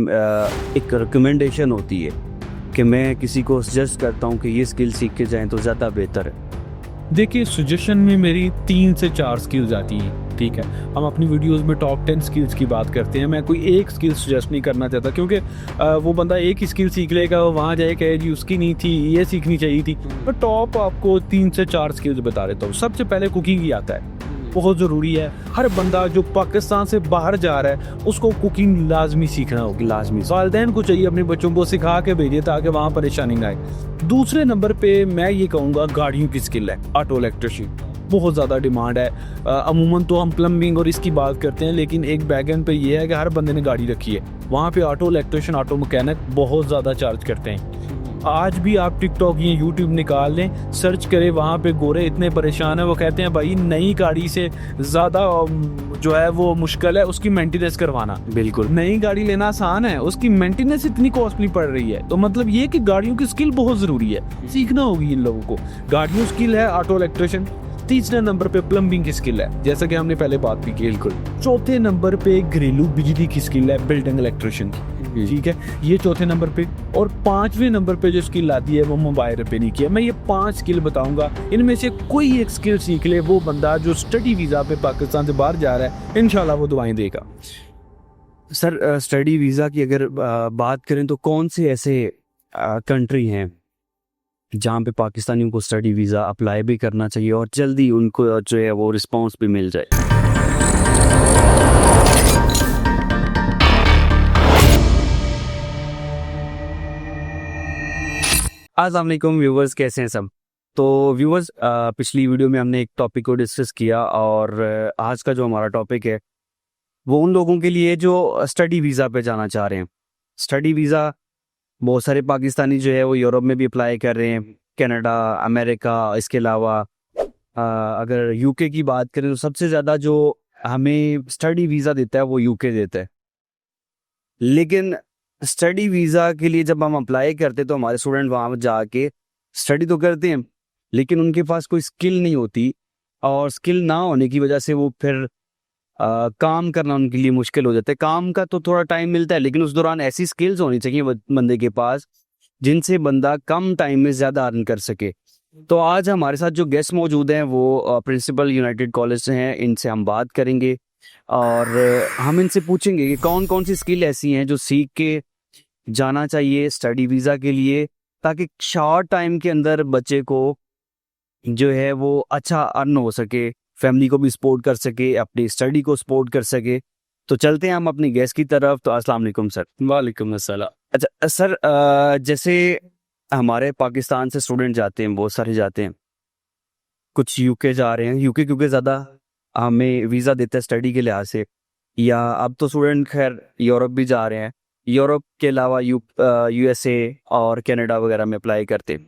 एक रिकमेंडेशन होती है कि मैं किसी को सजेस्ट करता हूँ कि ये स्किल सीख के जाएं तो ज़्यादा बेहतर है। देखिए, सजेशन में मेरी 3 से 4 स्किल्स आती हैं। ठीक है, हम अपनी वीडियोस में टॉप 10 स्किल्स की बात करते हैं। मैं कोई एक स्किल सजेस्ट नहीं करना चाहता, क्योंकि वो बंदा एक ही स्किल सीख लेगा, वो वहाँ जाए कहे जी उसकी नहीं थी, ये सीखनी चाहिए थी। मैं टॉप आपको 3 से 4 स्किल्स बता देता हूँ। सबसे पहले कुकिंग ही आता है, बहुत ज़रूरी है। हर बंदा जो पाकिस्तान से बाहर जा रहा है उसको कुकिंग लाजमी सीखना होगी, लाजमी। वालिदैन को चाहिए अपने बच्चों को सिखा के भेजिए ताकि वहाँ परेशानी ना आए। दूसरे नंबर पे मैं ये कहूँगा गाड़ियों की स्किल है। ऑटो इलेक्ट्रिशियन बहुत ज़्यादा डिमांड है। अमूमन तो हम प्लम्बिंग और इसकी बात करते हैं, लेकिन एक बैकएंड पे ये है कि हर बंदे ने गाड़ी रखी है। वहाँ पे ऑटो इलेक्ट्रिशियन, ऑटो मैकेनिक बहुत ज़्यादा चार्ज करते हैं। आज भी आप टिकटॉक या यूट्यूब निकाल लें, सर्च करें, वहाँ पे गोरे इतने परेशान हैं। वो कहते हैं भाई नई गाड़ी से ज़्यादा जो है वो मुश्किल है उसकी मेंटेनेंस करवाना। बिल्कुल, नई गाड़ी लेना आसान है, उसकी मेंटेनेंस इतनी कॉस्टली पड़ रही है। तो मतलब ये कि गाड़ियों की स्किल बहुत ज़रूरी है, सीखना होगी इन लोगों को। गाड़ियों स्किल है ऑटो इलेक्ट्रिशियन। तीसरे नंबर पे प्लम्बिंग की स्किल है, जैसा कि हमने पहले बात भी की। बिल्कुल। चौथे नंबर पे घरेलू बिजली की स्किल है, बिल्डिंग इलेक्ट्रिशियन। ठीक है, ये चौथे नंबर पे। और 5वें नंबर पे जो स्किल आती है वो मोबाइल रिपेयरिंग की है। मैं ये 5 स्किल बताऊंगा, इनमें से कोई एक स्किल सीख ले वो बंदा जो स्टडी वीज़ा पे पाकिस्तान से बाहर जा रहा है, इंशाल्लाह वो दुआएं देगा। सर स्टडी वीज़ा की अगर बात करें तो कौन से ऐसे कंट्री हैं जहाँ पे पाकिस्तानियों को स्टडी वीज़ा अप्लाई भी करना चाहिए और जल्दी उनको जो है वो रिस्पांस भी मिल जाए? अस्सलाम वालेकुम व्यूवर्स, कैसे हैं सब? तो व्यूवर्स, पिछली वीडियो में हमने एक टॉपिक को डिस्कस किया और आज का जो हमारा टॉपिक है वो उन लोगों के लिए जो स्टडी वीज़ा पे जाना चाह रहे हैं। स्टडी वीज़ा बहुत सारे पाकिस्तानी जो है वो यूरोप में भी अप्लाई कर रहे हैं, कनाडा, अमेरिका। इसके अलावा अगर यूके की बात करें तो सबसे ज़्यादा जो हमें स्टडी वीज़ा देता है वो यूके देता है। लेकिन स्टडी वीज़ा के लिए जब हम अप्लाई करते तो हमारे स्टूडेंट वहाँ जाके स्टडी तो करते हैं, लेकिन उनके पास कोई स्किल नहीं होती और स्किल ना होने की वजह से वो फिर काम करना उनके लिए मुश्किल हो जाता है। काम का तो थोड़ा टाइम मिलता है, लेकिन उस दौरान ऐसी स्किल्स होनी चाहिए बंदे के पास जिनसे बंदा कम टाइम में ज़्यादा अर्न कर सके। तो आज हमारे साथ जो गेस्ट मौजूद हैं वो प्रिंसिपल यूनाइटेड कॉलेज से हैं। इनसे हम बात करेंगे और हम इनसे पूछेंगे कि कौन कौन सी स्किल ऐसी हैं जो सीख के जाना चाहिए स्टडी वीज़ा के लिए, ताकि शॉर्ट टाइम के अंदर बच्चे को जो है वो अच्छा अर्न हो सके, फैमिली को भी सपोर्ट कर सके, अपनी स्टडी को सपोर्ट कर सके। तो चलते हैं हम अपनी गेस्ट की तरफ। तो अस्सलाम वालेकुम सर। वालेकुम अस्सलाम। अच्छा सर, जैसे हमारे पाकिस्तान से स्टूडेंट जाते हैं, बहुत सारे जाते हैं, कुछ यूके जा रहे हैं। यूके क्योंकि ज़्यादा हमें वीज़ा देता है स्टडी के लिहाज से, या अब तो स्टूडेंट खैर यूरोप भी जा रहे हैं। यूरोप के अलावा यूएसए और कनाडा वगैरह में अप्लाई करते हैं।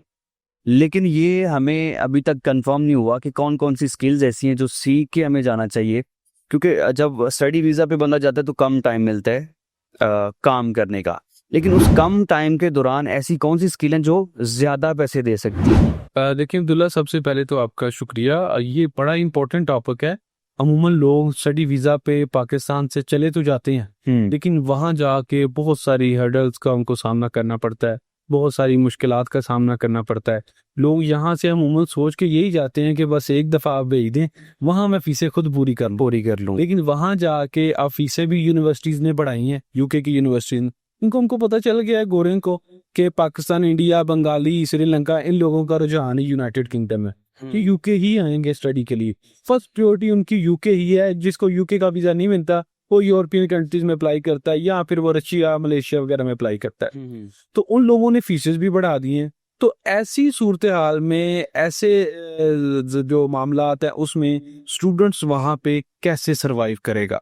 लेकिन ये हमें अभी तक कंफर्म नहीं हुआ कि कौन कौन सी स्किल्स ऐसी हैं जो सीख के हमें जाना चाहिए, क्योंकि जब स्टडी वीज़ा पे बंदा जाता है तो कम टाइम मिलता है काम करने का। लेकिन उस कम टाइम के दौरान ऐसी कौन सी स्किल हैं जो ज़्यादा पैसे दे सकती हैं? देखिए अब्दुल्ला, सबसे पहले तो आपका शुक्रिया। ये बड़ा इंपॉर्टेंट टॉपिक है। अमूमन लोग स्टडी वीज़ा पे पाकिस्तान से चले तो जाते हैं, लेकिन वहाँ जाके बहुत सारी हर्डल्स का उनको सामना करना पड़ता है, बहुत सारी मुश्किलात का सामना करना पड़ता है। लोग यहाँ से अमूमन सोच के यही जाते हैं कि बस एक दफ़ा आप भेज दें, वहाँ मैं फ़ीसें खुद पूरी कर लूँ। लेकिन वहाँ जाके आप फ़ीसें भी यूनिवर्सिटीज़ ने बढ़ाई हैं, यूके की यूनिवर्सिटी। इनको हमको पता चल गया है गोरे को कि पाकिस्तान, इंडिया, बंगाली, श्रीलंका, इन लोगों का रुझान यूनाइटेड किंगडम में, कि यूके ही आएंगे स्टडी के लिए। फर्स्ट प्रायोरिटी उनकी यूके ही है। जिसको यूके का वीज़ा नहीं मिलता वो यूरोपियन कंट्रीज में अप्लाई करता है, या फिर वो रशिया, मलेशिया वगैरह में अप्लाई करता है। तो उन लोगों ने फीसेस भी बढ़ा दी हैं। तो ऐसी सूरत हाल में, ऐसे जो मामलात है उसमें स्टूडेंट्स वहाँ पे कैसे सरवाइव करेगा?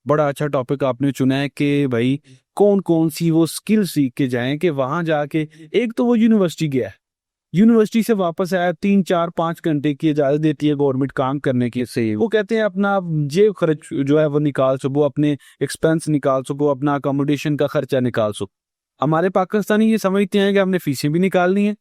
बड़ा अच्छा टॉपिक आपने चुना है कि भाई कौन कौन सी वो स्किल सीख के जाएं कि वहां जाके, एक तो वो यूनिवर्सिटी गया, यूनिवर्सिटी से वापस आया, 3, 4, 5 घंटे की इजाजत देती है गवर्नमेंट काम करने की। सही। वो कहते हैं अपना जेब खर्च जो है वो निकाल सको, अपने एक्सपेंस निकाल सको, अपना अकोमोडेशन का खर्चा निकाल सको। हमारे पाकिस्तानी ये समझते हैं कि हमने फीसें भी निकालनी है,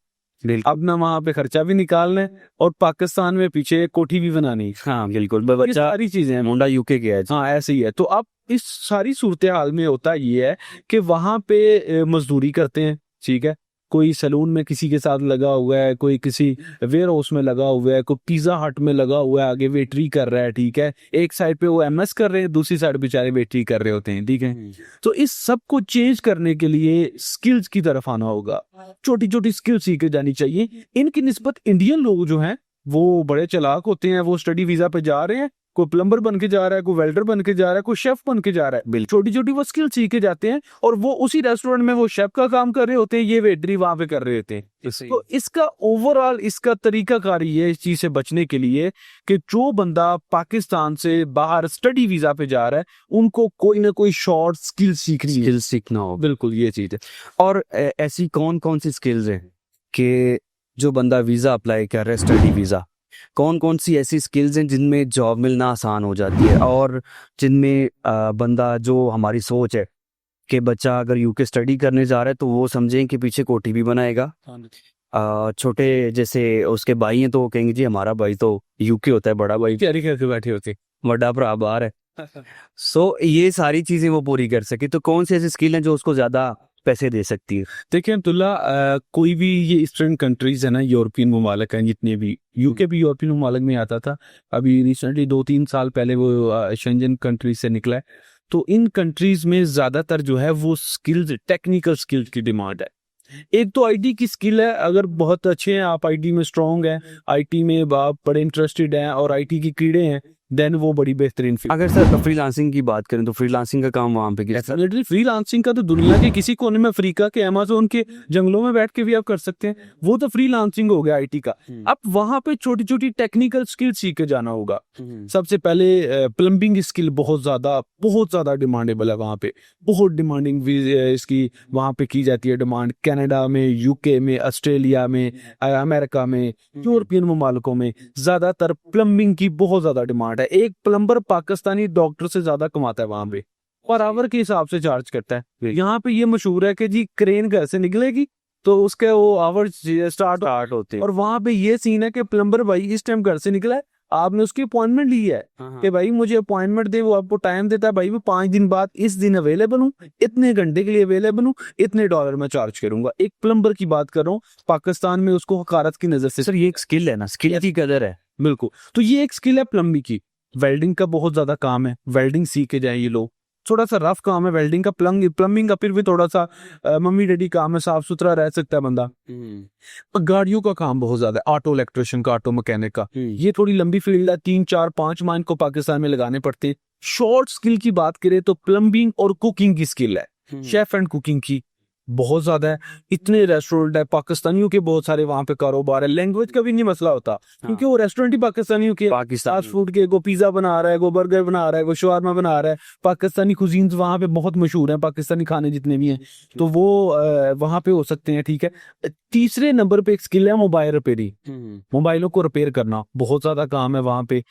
अपना वहाँ पे खर्चा भी निकालना है, और पाकिस्तान में पीछे कोठी भी बनानी है। हाँ बिल्कुल, बच्चा सारी चीजें हैं। मुंडा यूके गया है। हाँ ऐसे ही है। तो अब इस सारी सूरत हाल में होता ये है कि वहां पे मजदूरी करते हैं, ठीक है, कोई सैलून में किसी के साथ लगा हुआ है, कोई किसी वेयर हाउस में लगा हुआ है, कोई पिज्जा हट में लगा हुआ है, आगे वेटरी कर रहा है, ठीक है, एक साइड पे वो एमएस कर रहे हैं, दूसरी साइड बेचारे वेटरी कर रहे होते हैं, ठीक है। तो इस सब को चेंज करने के लिए स्किल्स की तरफ आना होगा, छोटी छोटी स्किल्स सीखे जानी चाहिए। इनकी निस्बत इंडियन लोग जो हैं वो बड़े चालाक होते हैं, वो स्टडी वीजा पे जा रहे हैं, कोई प्लम्बर बन के जा रहा है, कोई वेल्डर बन के जा रहा है, कोई शेफ बन के जा रहा है, छोटी छोटी वो स्किल सीखे जाते हैं और वो उसी रेस्टोरेंट में वो शेफ का काम कर रहे होते हैं, ये वेटरी वहां पे कर रहे होते हैं। तो इसका ओवरऑल इसका तरीकाकार ये है इस चीज से बचने के लिए कि जो बंदा पाकिस्तान से बाहर स्टडी वीजा पे जा रहा है उनको कोई ना कोई शॉर्ट स्किल सीखना हो। बिल्कुल ये चीज है। और ऐसी कौन कौन सी स्किल्स हैं कि जो बंदा वीजा अप्लाई कर रहा है स्टडी वीजा, कौन कौन सी ऐसी स्किल्स हैं जिनमें जॉब मिलना आसान हो जाती है और जिनमें बंदा, जो हमारी सोच है कि बच्चा अगर यूके स्टडी करने जा रहा है तो वो समझें कि पीछे कोठी भी बनाएगा। छोटे जैसे उसके भाई हैं तो वो कहेंगे जी हमारा भाई तो यूके होता है, बड़ा भाई तैयारी करके बैठे होते, बड़ा भरा बाहर है। सो ये सारी चीजें वो पूरी कर सके, तो कौन सी ऐसी स्किल हैं जो उसको ज्यादा पैसे दे सकती है? देखिए अब्दुल्ला, कोई भी ये ईस्टर्न कंट्रीज है ना, यूरोपियन ममालिक हैं जितने भी, यूके भी यूरोपियन ममालिक में आता था, अभी रिसेंटली 2-3 साल पहले वो शेंजन कंट्रीज से निकला है। तो इन कंट्रीज में ज्यादातर जो है वो स्किल्स, टेक्निकल स्किल्स की डिमांड है। एक तो आईटी की स्किल है, अगर बहुत अच्छे हैं आप, आईटी में स्ट्रांग हैं, आईटी में आप बड़े इंटरेस्टेड हैं और आईटी की कीड़े हैं, देन वो बड़ी बेहतरीन फील्ड। अगर सर फ्रीलांसिंग की बात करें तो फ्रीलांसिंग का काम वहां पे डेफिनेटली फ्रीलांसिंग का तो दुनिया के किसी कोने में, अफ्रीका के अमेज़न के जंगलों में बैठ के भी आप कर सकते हैं, वो तो फ्रीलांसिंग हो गया आईटी का। अब वहां पे छोटी छोटी टेक्निकल स्किल सीख के जाना होगा। सबसे पहले प्लम्बिंग स्किल बहुत ज्यादा डिमांडेबल है वहां पे, बहुत डिमांडिंग इसकी वहां पे की जाती है डिमांड। कनाडा में, यूके में, ऑस्ट्रेलिया में, अमेरिका में, यूरोपियन ममालिकों में ज्यादातर प्लम्बिंग की बहुत ज्यादा डिमांड है। एक प्लम्बर पाकिस्तानी डॉक्टर से ज्यादा कमाता है वहां पे, पर आवर के हिसाब से चार्ज करता है। यहाँ पे ये मशहूर है कि जी क्रेन घर से निकलेगी तो उसके वो आवर्स स्टार्ट होते हैं, और वहां पे ये सीन है कि प्लम्बर भाई इस टाइम घर से निकला है, आपने उसकी अपॉइंटमेंट ली है कि भाई मुझे अपॉइंटमेंट दे, वो आपको टाइम देता है, भाई मैं 5 दिन बाद इस दिन अवेलेबल हूँ, इतने घंटे के लिए अवेलेबल हूँ, इतने डॉलर में चार्ज करूंगा। एक प्लम्बर की बात कर रहा हूँ, पाकिस्तान में उसको हकारत की नजर से। सर ये एक स्किल है ना, स्किल की कदर है। बिल्कुल, तो ये एक स्किल है प्लम्बिंग की। वेल्डिंग का बहुत ज्यादा काम है, वेल्डिंग सीख के जाए ये लोग, थोड़ा सा रफ काम है वेल्डिंग का। प्लम्बिंग का फिर भी थोड़ा सा मम्मी डैडी काम है, साफ सुथरा रह सकता है बंदा। गाड़ियों का काम बहुत ज्यादा है, ऑटो इलेक्ट्रिशियन का, ऑटो मैकेनिक का, ये थोड़ी लंबी फील्ड है, 3-4-5 माह को पाकिस्तान में लगाने पड़ते हैं। शॉर्ट स्किल की बात करें तो प्लम्बिंग और कुकिंग की स्किल है, शेफ एंड कुकिंग की बहुत ज्यादा है। इतने रेस्टोरेंट है, पाकिस्तानियों के बहुत सारे वहां पे कारोबार है। लैंग्वेज का भी नहीं मसला होता, क्योंकि वो रेस्टोरेंट ही पाकिस्तानियों के, फास्ट फूड के, को पिज्जा बना रहा है, को बर्गर बना रहा है, को शवारमा बना रहा है। पाकिस्तानी कुजीन्स वहां पे बहुत मशहूर हैं, पाकिस्तानी खाने जितने भी हैं, तो वो वहां पे हो सकते हैं, ठीक है। तीसरे नंबर पे एक स्किल है मोबाइल रिपेयरिंग, मोबाइलों को रिपेयर करना, बहुत ज्यादा काम है वहां पे,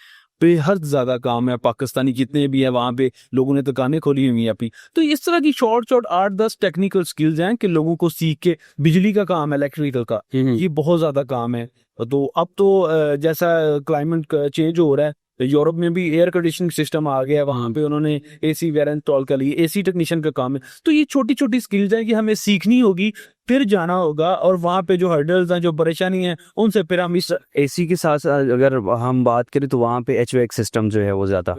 बेहद ज्यादा काम है। पाकिस्तानी जितने भी है वहां पे लोगों ने दुकानें खोली हुई हैं अपनी। तो इस तरह की शॉर्ट 8-10 टेक्निकल स्किल्स हैं कि लोगों को सीख के, बिजली का काम है, इलेक्ट्रिकल का, ये बहुत ज्यादा काम है। तो अब तो जैसा क्लाइमेट चेंज हो रहा है, यूरोप में भी एयर कंडीशनिंग सिस्टम आ गया है, वहां पे उन्होंने एसी वगैरह इंस्टॉल कर लिए, एसी टेक्नीशियन का काम है। तो ये छोटी छोटी स्किल्स हैं कि हमें सीखनी होगी, फिर जाना होगा, और वहां पे जो हर्डल्स हैं, जो परेशानी है, उनसे फिर हम इस एसी के साथ अगर हम बात करें तो वहां पे HVAC सिस्टम जो है वो ज्यादा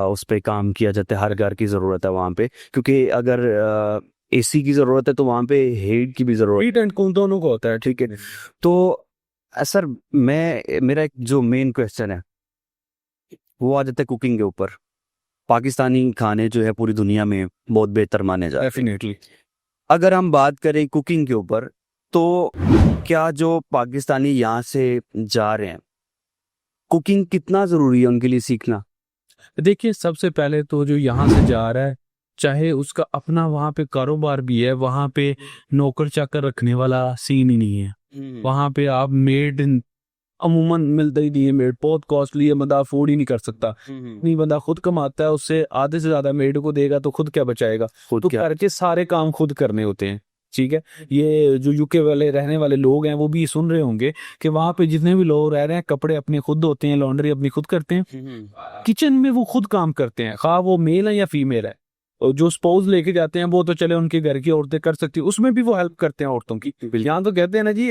उस पे काम किया जाता है। हर घर की जरूरत है वहां पे, क्योंकि अगर एसी की जरूरत है तो वहां पे हीट की भी जरूरत, हीट एंड कूल दोनों को होता है, ठीक है। तो सर मेरा एक जो मेन क्वेश्चन है वो आ जाता है कुकिंग के ऊपर। पाकिस्तानी खाने जो है पूरी दुनिया में बहुत बेहतर माने जाते हैं। डेफिनेटली अगर हम बात करें कुकिंग के ऊपर, तो क्या जो पाकिस्तानी यहाँ से जा रहे हैं, कुकिंग कितना जरूरी है उनके लिए सीखना? देखिए, सबसे पहले तो जो यहाँ से जा रहा है, चाहे उसका अपना वहां पे कारोबार भी है, वहां पे नौकर चाकर रखने वाला सीन ही नहीं है। वहां पे आप मेड अमूमन मिलता ही नहीं है, मेड बहुत कॉस्टली है, बंदा अफोर्ड ही नहीं कर सकता। नहीं, बंदा खुद कमाता है, उससे आधे से ज्यादा मेड को देगा तो खुद क्या बचाएगा, तो घर के सारे काम खुद करने होते हैं, ठीक है। ये जो यूके वाले रहने वाले लोग हैं वो भी सुन रहे होंगे कि वहां पे जितने भी लोग रह रहे हैं कपड़े अपने खुद धोते हैं, लॉन्ड्री अपनी खुद करते हैं, किचन में वो खुद काम करते हैं, खा वो मेल है या फीमेल है। और जो स्पाउस लेके जाते हैं वो तो चले उनके घर की औरतें कर सकती है, उसमें भी वो हेल्प करते हैं औरतों की। यहाँ तो कहते हैं ना जी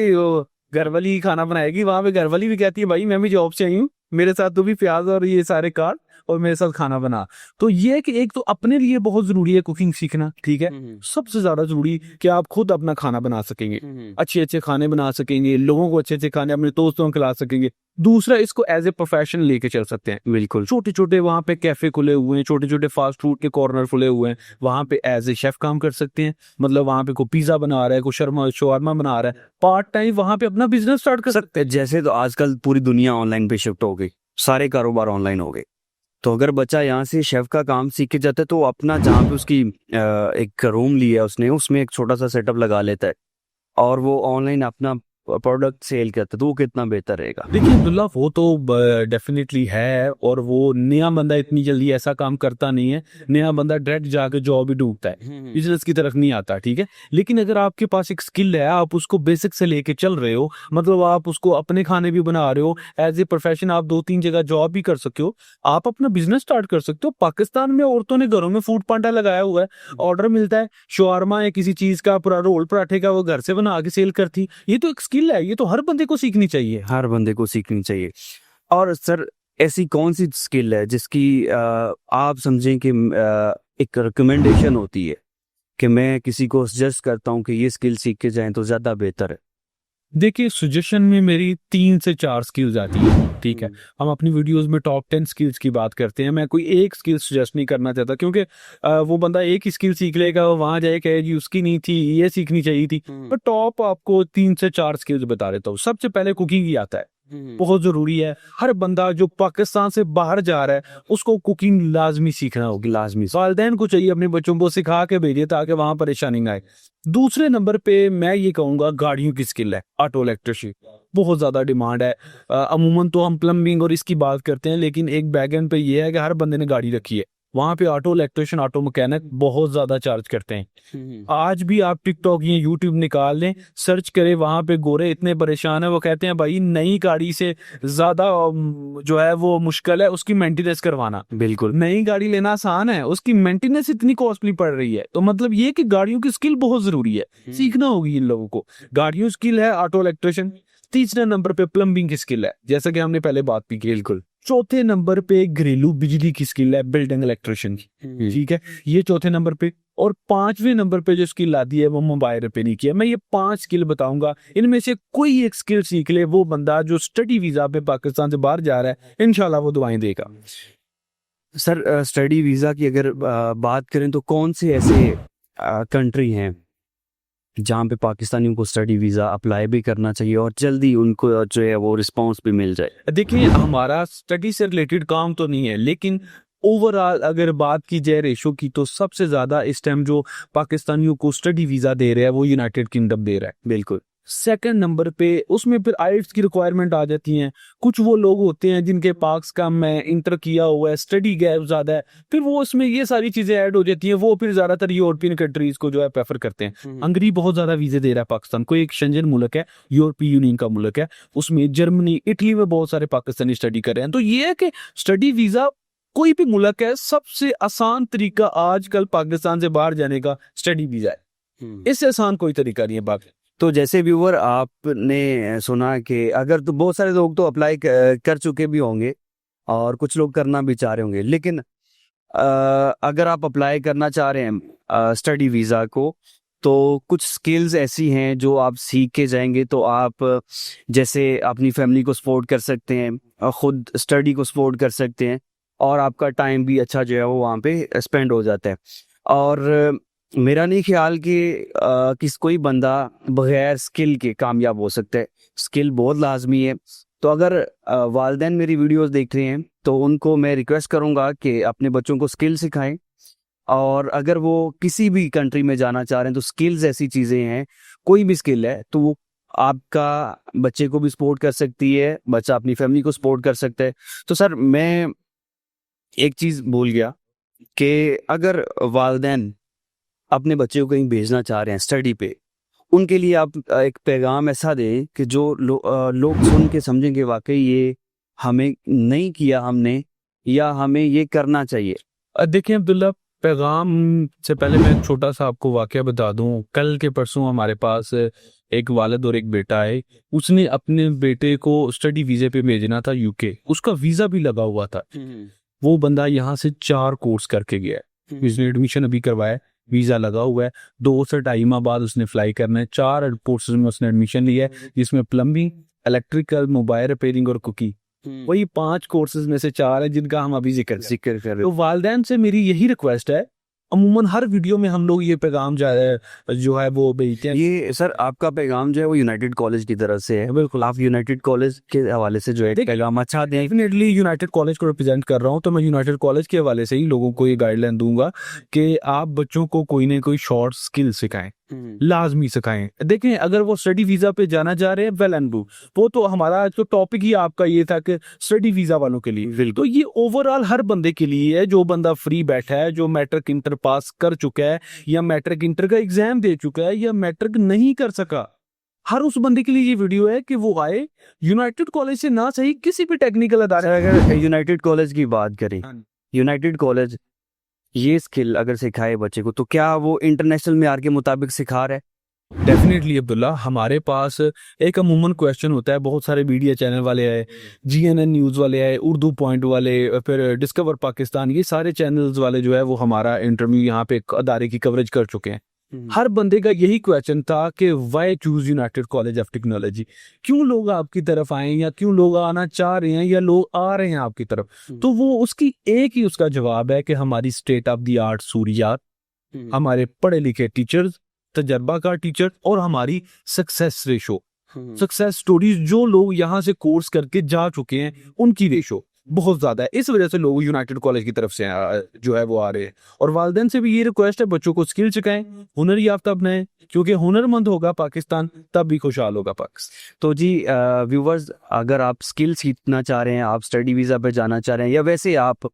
घर वाली ही खाना बनाएगी, वहां पे घर वाली भी कहती है भाई मैं भी जॉब से आई हूँ, मेरे साथ तो भी प्याज और ये सारे काट और मेरे साथ खाना बना। तो ये है कि एक तो अपने लिए बहुत जरूरी है कुकिंग सीखना, ठीक है। सबसे ज्यादा जरूरी कि आप खुद अपना खाना बना सकेंगे, अच्छे अच्छे खाने बना सकेंगे, लोगों को अच्छे अच्छे खाने अपने दोस्तों को खिला सकेंगे। दूसरा, इसको एज ए प्रोफेशन लेके चल सकते हैं। बिल्कुल। छोटे छोटे वहां पे कैफे खुले हुए हैं, छोटे छोटे फास्ट फूड के कॉर्नर खुले हुए हैं, वहां पे एज ए शेफ काम कर सकते हैं। मतलब वहां पे कोई पिज्जा बना रहा है, कोई शवारमा बना रहा है, पार्ट टाइम वहां पे अपना बिजनेस स्टार्ट कर सकते हैं। जैसे तो आजकल पूरी दुनिया ऑनलाइन पे शिफ्ट हो गई, सारे कारोबार ऑनलाइन हो गए। तो अगर बच्चा यहाँ से शेफ का काम सीख के जाता है तो अपना जहाँ पे उसकी एक रूम लिया है उसने, उसमें एक छोटा सा सेटअप लगा लेता है और वो ऑनलाइन अपना प्रोडक्ट सेल करता है, तो वो कितना बेहतर रहेगा। देखिए अब्दुल्ला, वो तो डेफिनेटली है, और वो नया बंदा इतनी जल्दी ऐसा काम करता नहीं है। नया बंदा डायरेक्ट जाके जॉब ही ढूंढता है, बिजनेस की तरफ नहीं आता, ठीक है। लेकिन अगर आपके पास एक स्किल है, आप उसको बेसिक से लेके चल रहे हो, मतलब आप उसको अपने खाने भी बना रहे हो, एज ए प्रोफेशन आप 2-3 जगह जॉब भी कर सकते हो, आप अपना बिजनेस स्टार्ट कर सकते हो। पाकिस्तान में औरतों ने घरों में फूड पांडा लगाया हुआ है, ऑर्डर मिलता है शवारमा या किसी चीज का, पूरा रोल पराठे का, वो घर से बना के सेल करती। ये तो एक स्किल है, ये तो हर बंदे को सीखनी चाहिए। हर बंदे को सीखनी चाहिए। और सर ऐसी कौन सी स्किल है जिसकी आप समझें कि एक रिकमेंडेशन होती है कि मैं किसी को सजेस्ट करता हूँ कि ये स्किल सीख के जाएं तो ज्यादा बेहतर है? देखिए सजेशन में मेरी 3 से 4 स्किल्स आती है, ठीक है। हम अपनी वीडियोस में टॉप 10 स्किल्स की बात करते हैं, मैं कोई एक स्किल सजेस्ट नहीं करना चाहता, क्योंकि वो बंदा एक ही स्किल सीख लेगा, वो वहां जाए कहे जी उसकी नहीं थी, ये सीखनी चाहिए थी। तो टॉप आपको 3 से 4 स्किल्स बता देता हूँ। सबसे पहले कुकिंग ही आता है, बहुत जरूरी है। हर बंदा जो पाकिस्तान से बाहर जा रहा है उसको कुकिंग लाजमी सीखना होगी, लाजमी। वालिदैन को चाहिए अपने बच्चों को सिखा के भेजिए ताकि वहां परेशानी ना आए। दूसरे नंबर पे मैं ये कहूंगा गाड़ियों की स्किल है, ऑटो इलेक्ट्रिशियन, बहुत ज्यादा डिमांड है। अमूमन तो हम प्लम्बिंग और इसकी बात करते हैं, लेकिन एक बैकएंड पे ये है कि हर बंदे ने गाड़ी रखी है, वहां पे ऑटो इलेक्ट्रिशियन, ऑटो मैकेनिक बहुत ज्यादा चार्ज करते हैं। आज भी आप टिकटॉक या यूट्यूब निकाल लें, सर्च करें, वहां पे गोरे इतने परेशान है, वो कहते हैं भाई नई गाड़ी से ज्यादा जो है वो मुश्किल है उसकी मेंटेनेंस करवाना। बिल्कुल। नई गाड़ी लेना आसान है, उसकी मेंटेनेंस इतनी कॉस्टली पड़ रही है। तो मतलब ये कि गाड़ियों की स्किल बहुत जरूरी है, सीखना होगी इन लोगों को। गाड़ियों स्किल है, ऑटो इलेक्ट्रिशियन। तीसरे नंबर पे प्लम्बिंग की स्किल है, जैसा कि हमने पहले बात की। बिल्कुल। चौथे नंबर पे घरेलू बिजली की स्किल है, बिल्डिंग इलेक्ट्रिशियन, ठीक है, ये चौथे नंबर पे। और 5वें नंबर पे जो स्किल आती है वो मोबाइल रिपेयरिंग की है। मैं ये 5 स्किल बताऊंगा, इनमें से कोई एक स्किल सीख ले वो बंदा जो स्टडी वीजा पे पाकिस्तान से बाहर जा रहा है, इंशाल्लाह वो दुआएं देगा। सर स्टडी वीजा की अगर बात करें तो कौन से ऐसे कंट्री हैं जहाँ पे पाकिस्तानियों को स्टडी वीजा अप्लाई भी करना चाहिए और जल्दी उनको जो है वो रिस्पांस भी मिल जाए? देखिए हमारा स्टडी से रिलेटेड काम तो नहीं है, लेकिन ओवरऑल अगर बात की जाए रेशो की, तो सबसे ज्यादा इस टाइम जो पाकिस्तानियों को स्टडी वीजा दे रहा है वो यूनाइटेड किंगडम दे रहा है। बिल्कुल। सेकंड नंबर पे उसमें फिर आइल्स की रिक्वायरमेंट आ जाती हैं। कुछ वो लोग होते हैं जिनके पास का में इंटर किया हुआ है, स्टडी गैप ज्यादा है, फिर वो उसमें ये सारी चीजें ऐड हो जाती हैं, वो फिर ज्यादातर यूरोपियन कंट्रीज को जो है प्रेफर करते हैं। हंगरी बहुत ज्यादा वीजे दे रहा है पाकिस्तान को, एक शेंजन मुल्क है, यूरोपीय यूनियन का मुल्क है, उसमें जर्मनी, इटली में बहुत सारे पाकिस्तानी स्टडी कर रहे हैं। तो ये है कि स्टडी वीजा कोई भी मुल्क है, सबसे आसान तरीका आजकल पाकिस्तान से बाहर जाने का स्टडी वीजा है, इससे आसान कोई तरीका नहीं है बाकी। तो जैसे व्यूअर आपने सुना कि अगर तो बहुत सारे लोग तो अप्लाई कर चुके भी होंगे और कुछ लोग करना भी चाह रहे होंगे, लेकिन अगर आप अप्लाई करना चाह रहे हैं स्टडी वीज़ा को, तो कुछ स्किल्स ऐसी हैं जो आप सीख के जाएंगे तो आप जैसे अपनी फैमिली को सपोर्ट कर सकते हैं और ख़ुद स्टडी को सपोर्ट कर सकते हैं और आपका टाइम भी अच्छा जो है वो वहाँ पे स्पेंड हो जाता है। और मेरा नहीं ख्याल कि किस कोई बंदा बगैर स्किल के कामयाब हो सकता है। स्किल बहुत लाजमी है। तो अगर वालिदैन मेरी वीडियोस देख रहे हैं तो उनको मैं रिक्वेस्ट करूंगा कि अपने बच्चों को स्किल सिखाएं, और अगर वो किसी भी कंट्री में जाना चाह रहे हैं तो स्किल्स ऐसी चीज़ें हैं, कोई भी स्किल है तो वो आपका बच्चे को भी सपोर्ट कर सकती है, बच्चा अपनी फैमिली को सपोर्ट कर सकता है। तो सर मैं एक चीज़ भूल गया कि अगर वालिदैन अपने बच्चे को कहीं भेजना चाह रहे हैं स्टडी पे, उनके लिए आप एक पैगाम ऐसा दें कि जो लोग सुन के समझेंगे वाकई ये हमें नहीं किया हमने, या हमें ये करना चाहिए। देखिए अब्दुल्ला, पैगाम से पहले मैं एक छोटा सा आपको वाकया बता दूं। कल के परसों हमारे पास एक वालिद और एक बेटा है। उसने अपने बेटे को स्टडी वीजे पे भेजना था यूके, उसका वीजा भी लगा हुआ था। वो बंदा यहाँ से 4 कोर्स करके गया है, उसने एडमिशन अभी करवाया है, वीजा लगा हुआ है, 2 से 2.5 माह बाद उसने फ्लाई करना है। 4 कोर्सेज में उसने एडमिशन लिया है, जिसमें प्लम्बिंग, इलेक्ट्रिकल, मोबाइल रिपेयरिंग और कुकिंग। वही 5 कोर्सेज में से 4 है जिनका हम अभी जिक्र कर रहे हैं। तो वालिदैन से मेरी यही रिक्वेस्ट है, अमूमन हर वीडियो में हम लोग ये पैगाम जो है वो भेजते हैं। ये सर आपका पैगाम जो है वो यूनाइटेड कॉलेज की तरफ से है। बिल्कुल, आप यूनाइटेड कॉलेज के हवाले से जो है पैगाम अच्छा दें। डेफिनेटली यूनाइटेड कॉलेज को रिप्रेजेंट कर रहा हूँ, तो मैं यूनाइटेड कॉलेज के हवाले से ही लोगों को ये गाइडलाइन दूंगा कि आप बच्चों को कोई ना कोई शॉर्ट स्किल सिखाएं, लाजमी सिखाएं। देखें, अगर वो स्टडी वीजा पे जाना चाह रहे हैं, वेल एंड गुड। वो तो हमारा जो टॉपिक ही आपका ये था कि स्टडी वीजा वालों के लिए, तो ये ओवरऑल हर बंदे के लिए है। जो बंदा फ्री बैठा है, जो मैट्रिक इंटर पास कर चुका है, या मैट्रिक इंटर का एग्जाम दे चुका है, या मैट्रिक नहीं कर सका, हर उस बंदे के लिए ये वीडियो है कि वो आए यूनाइटेड कॉलेज से, ना सही किसी भी टेक्निकल अदारे। अगर यूनाइटेड कॉलेज की बात करें, यूनाइटेड कॉलेज ये स्किल अगर सिखाए बच्चे को, तो क्या वो इंटरनेशनल मेयार के मुताबिक सिखा रहा है? डेफिनेटली अब्दुल्ला, हमारे पास एक अमूमन क्वेश्चन होता है, बहुत सारे मीडिया चैनल वाले आए, GNN न्यूज़ वाले आए, उर्दू पॉइंट वाले, फिर डिस्कवर पाकिस्तान, ये सारे चैनल्स वाले जो है वो हमारा इंटरव्यू यहाँ पे अदारे की कवरेज कर चुके हैं। हर बंदे का यही क्वेश्चन था कि why choose United college of technology, क्यों लोग आपकी तरफ आए, या क्यों लोग आना चाह रहे हैं, या लोग आ रहे हैं आपकी तरफ। तो वो उसकी एक ही उसका जवाब है कि हमारी स्टेट ऑफ द आर्ट सूरियात, हमारे पढ़े लिखे टीचर्स, तजर्बाकार टीचर, और हमारी सक्सेस रेशो, सक्सेस स्टोरीज, जो लोग यहाँ से कोर्स करके जा चुके हैं उनकी रेशो बहुत ज्यादा है। इस वजह से लोग यूनाइटेड कॉलेज की तरफ से जो है वो आ रहे हैं। और वालिदैन से भी ये रिक्वेस्ट है, बच्चों को स्किल सिखाएं, हुनर याफ्ता बनाएं, क्योंकि हुनरमंद होगा पाकिस्तान तब भी खुशहाल होगा पाकिस्तान। तो जी व्यूवर्स, अगर आप स्किल सीखना चाह रहे हैं, आप स्टडी वीज़ा पे जाना चाह रहे हैं, या वैसे आप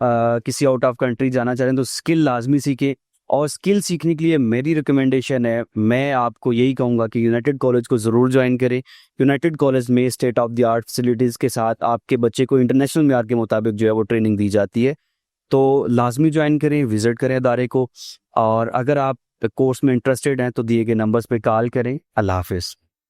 किसी आउट ऑफ कंट्री जाना चाह रहे हैं, तो स्किल लाजमी सीखें। और स्किल सीखने के लिए मेरी रिकमेंडेशन है, मैं आपको यही कहूँगा कि यूनाइटेड कॉलेज को ज़रूर ज्वाइन करें। यूनाइटेड कॉलेज में state of the art facilities के साथ आपके बच्चे को इंटरनेशनल मेयार के मुताबिक जो है वो ट्रेनिंग दी जाती है। तो लाजमी ज्वाइन करें, विज़िट करें अदारे को। और अगर आप कोर्स में इंटरेस्टेड हैं तो दिए गए नंबर्स पे कॉल करें। अल्लाह हाफिज़।